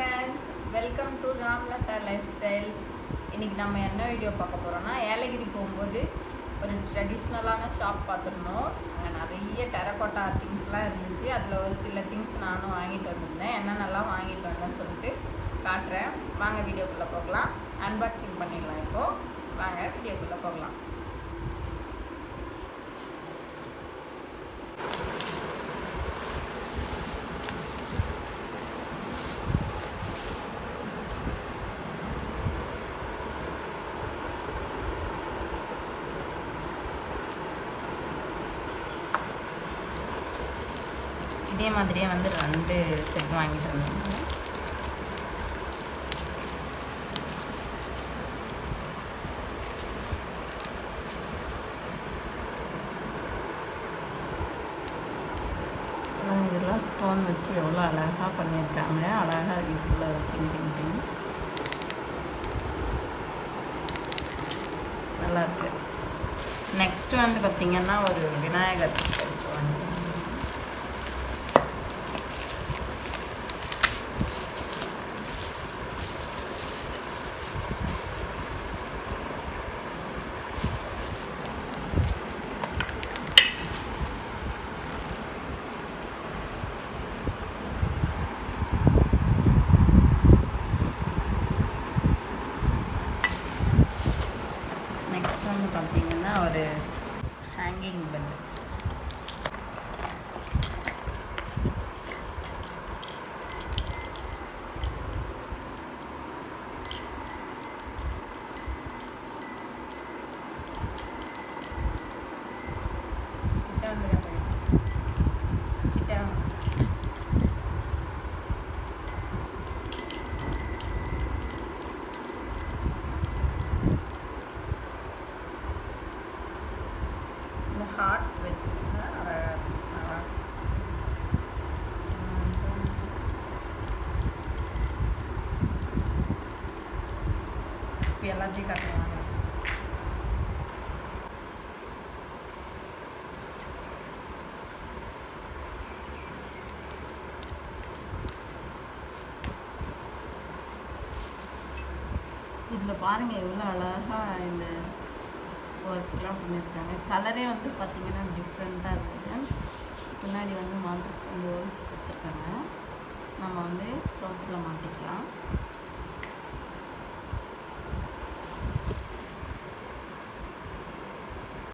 Friends, welcome to Ramlatha lifestyle. இன்றைக்கி நம்ம என்ன வீடியோ பார்க்க போகிறோன்னா, ஏலகிரி போகும்போது ஒரு ட்ரெடிஷ்னலான ஷாப் பார்த்துருந்தோம். அங்கே நிறைய டெரகோட்டா திங்ஸ்லாம் இருந்துச்சு. அதில் ஒரு சில திங்ஸ் நானும் வாங்கிட்டு வந்திருந்தேன். என்னென்னலாம் வாங்கிட்டு வந்தேன்னு சொல்லிட்டு காட்டுறேன். வாங்க வீடியோக்குள்ளே போகலாம். அன்பாக்சிங் பண்ணிடலாம். இப்போது வாங்க வீடியோக்குள்ளே போகலாம். இதே மாதிரியே வந்து 2 செட் வாங்கிட்டு வந்தோம். இதெல்லாம் ஸ்டோன் வச்சு எவ்வளோ அழகாக பண்ணியிருக்காங்க. அழகாக இதுக்குள்ள டிங் நல்லாயிருக்கு. நெக்ஸ்ட்டு வந்து பார்த்திங்கன்னா ஒரு விநாயகர் வச்சு வாங்கிட்டு வந்து பார்த்தீங்கன்னா ஒரு ஹேங்கிங் பெட். ஹார்ட் வச்சுருங்க. இப்போ எல்லாத்தையும் காட்டுவாங்க. இதில் பாருங்கள் எவ்வளோ அழகாக இந்த ஒர்க்லாம் பண்ணியிருக்காங்க. கலரே வந்து பார்த்திங்கன்னா டிஃப்ரெண்ட்டாக இருக்குது. பின்னாடி வந்து மாட்டுறதுக்கு இந்த ஹோல்ஸ் கொடுத்துருக்காங்க. நம்ம வந்து சவுத்தில் மாட்டிக்கலாம்.